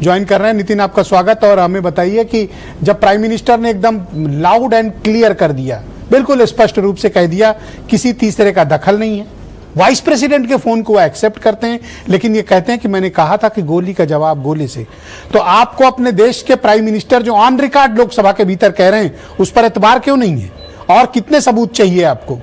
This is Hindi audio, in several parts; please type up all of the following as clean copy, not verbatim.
ज्वाइन कर रहे हैं। नितिन, आपका स्वागत। और हमें बताइए कि जब प्राइम मिनिस्टर ने एकदम लाउड एंड क्लियर कर दिया, बिल्कुल स्पष्ट रूप से कह दिया किसी तीसरे का दखल नहीं है, वाइस प्रेसिडेंट के फोन को एक्सेप्ट करते हैं, लेकिन ये कहते हैं कि मैंने कहा था कि गोली का जवाब गोली से। तो आपको अपने देश के प्राइम मिनिस्टर जो ऑन रिकॉर्ड लोकसभा के भीतर कह रहे हैं उस पर एतबार क्यों नहीं है, और कितने सबूत चाहिए आपको?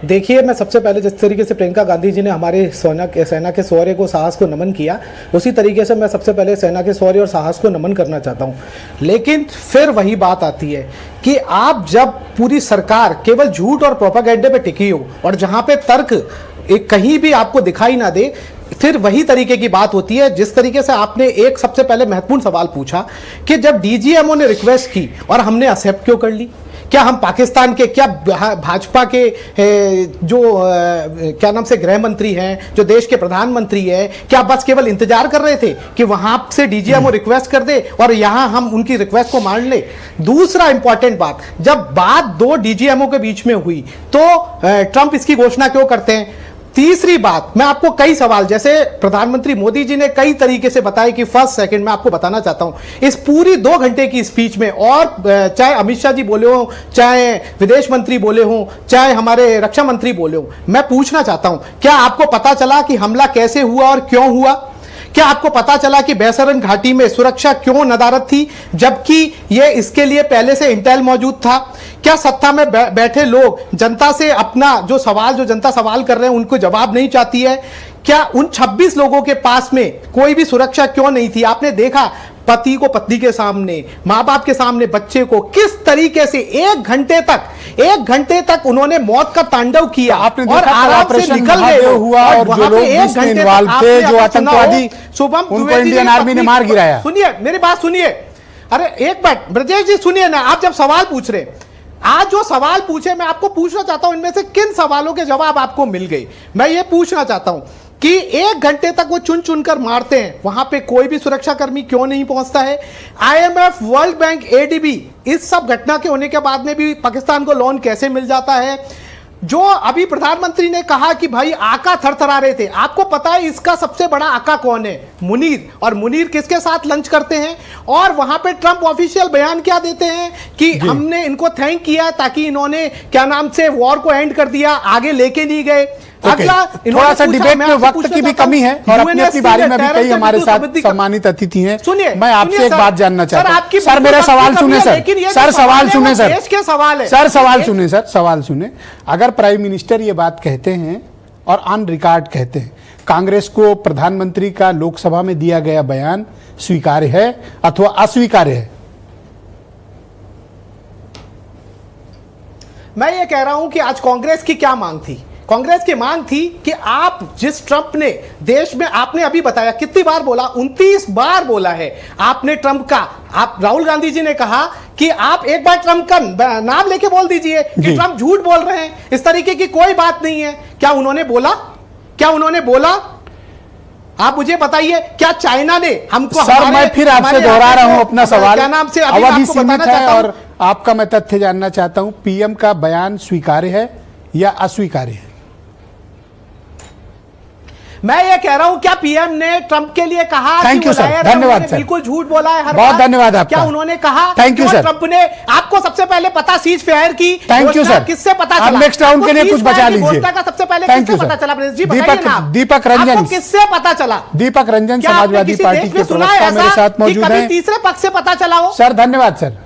देखिए, मैं सबसे पहले जिस तरीके से प्रियंका गांधी जी ने हमारे सेना के शौर्य को, साहस को नमन किया, उसी तरीके से मैं सबसे पहले सेना के शौर्य और साहस को नमन करना चाहता हूं। लेकिन फिर वही बात आती है कि आप जब पूरी सरकार केवल झूठ और प्रोपेगेंडे पे टिकी हो और जहां पे तर्क एक कहीं भी आपको दिखाई ना दे, फिर वही तरीके की बात होती है। जिस तरीके से आपने एक सबसे पहले महत्वपूर्ण सवाल पूछा कि जब डीजीएमओ ने रिक्वेस्ट की और हमने एक्सेप्ट क्यों कर ली, क्या हम पाकिस्तान के, क्या भाजपा के जो क्या नाम से गृह मंत्री हैं, जो देश के प्रधानमंत्री हैं, क्या बस केवल इंतजार कर रहे थे कि वहां से डीजीएमओ रिक्वेस्ट कर दे और यहां हम उनकी रिक्वेस्ट को मान ले? दूसरा इंपॉर्टेंट बात, जब बात दो डीजीएमओ के बीच में हुई तो ट्रंप इसकी घोषणा क्यों करते हैं? तीसरी बात, मैं आपको कई सवाल, जैसे प्रधानमंत्री मोदी जी ने कई तरीके से बताया कि फर्स्ट सेकंड, मैं आपको बताना चाहता हूं इस पूरी 2 घंटे की स्पीच में, और चाहे अमित शाह जी बोले हो, चाहे विदेश मंत्री बोले हो, चाहे हमारे रक्षा मंत्री बोले हो, मैं पूछना चाहता हूं, क्या आपको पता चला कि हमला कैसे हुआ और क्यों हुआ? क्या आपको पता चला कि बैसरन घाटी में सुरक्षा क्यों नदारद थी, जबकि यह इसके लिए पहले से इंटेल मौजूद था? क्या सत्ता में बैठे लोग जनता से अपना जो जनता सवाल कर रहे हैं उनको जवाब नहीं चाहती है? क्या उन 26 लोगों के पास में कोई भी सुरक्षा क्यों नहीं थी? आपने देखा पति को पत्नी के सामने, मां बाप के सामने बच्चे को किस तरीके से 1 घंटे तक उन्होंने मौत का तांडव किया, आपने और आराम से निकल गए हुआ, और जो लोग इसमें इन्वॉल्व थे, जो आतंकवादी, उनको इंडियन आर्मी ने मार गिराया। सुनिए मेरी बात, सुनिए, अरे एक मिनट ब्रजेश जी सुनिए ना, आप जब सवाल पूछ रहे, आज जो सवाल पूछे मैं आपको पूछना चाहता हूं इनमें से किन सवालों के जवाब आपको मिल गए। मैं ये पूछना चाहता हूं कि 1 घंटे तक वो चुन चुनकर मारते हैं, वहां पे कोई भी सुरक्षाकर्मी क्यों नहीं पहुंचता है? आईएमएफ, वर्ल्ड बैंक, एडीबी, इस सब घटना के होने के बाद में भी पाकिस्तान को लोन कैसे मिल जाता है? जो अभी प्रधानमंत्री ने कहा कि भाई आका थरथरा रहे थे, आपको पता है इसका सबसे बड़ा आका कौन है? मुनीर। और मुनीर किसके साथ लंच करते हैं? और वहां पे ट्रंप ऑफिशियल बयान क्या देते हैं कि हमने इनको थैंक किया ताकि इन्होंने क्या नाम से वॉर को एंड कर दिया, आगे लेके नहीं गए। अगला थोड़ा सा डिबेट में वक्त की भी कमी है, और अपनी अपनी बारी में भी कई हमारे साथ सम्मानित अतिथि हैं। सुनिए, मैं आपसे एक बात जानना चाहता हूं। सर मेरा सवाल सुने सर, सवाल सुने सर, देश के सवाल है सर, सवाल सुने सर, सवाल सुने। अगर प्राइम मिनिस्टर ये बात कहते हैं और ऑन रिकॉर्ड कहते हैं, कांग्रेस को प्रधानमंत्री का लोकसभा में दिया गया बयान स्वीकार्य है अथवा अस्वीकार्य है? मैं ये कह रहा हूं कि आज कांग्रेस की क्या मांग थी? कांग्रेस की मांग थी कि आप जिस ट्रंप ने देश में, आपने अभी बताया कितनी बार बोला, 29 बार बोला है आपने ट्रंप का। आप राहुल गांधी जी ने कहा कि आप एक बार ट्रंप का नाम लेके बोल दीजिए कि ट्रंप झूठ बोल रहे हैं, इस तरीके की कोई बात नहीं है। क्या उन्होंने बोला? क्या उन्होंने बोला? आप मुझे बताइए, क्या चाइना ने हमको? सर मैं फिर आपसे दोहरा रहा हूं अपना सवाल, क्या नाम से अवधि सीमित है और आपका मैं तथ्य जानना चाहता हूं, पीएम का बयान स्वीकार्य है या अस्वीकार्य है? मैं ये कह रहा हूं, क्या पीएम ने ट्रंप के लिए कहा? थैंक यू सर, धन्यवाद सर, बिल्कुल झूठ बोला है हर बहुत धन्यवाद आपका। क्या उन्होंने कहा? Thank you sir. ट्रंप ने आपको सबसे पहले पता सीज फायर की? Thank you sir. किससे पता चला? नेक्स्ट राउंड के लिए कुछ बचा लीजिए। सबसे पहले थैंक यू पता चला? दीपक रंजन, किससे पता चला? दीपक रंजन समाजवादी पार्टी के प्रवक्ता मेरे साथ मौजूद हैं। तीसरे पक्ष से पता चला हो? सर धन्यवाद सर।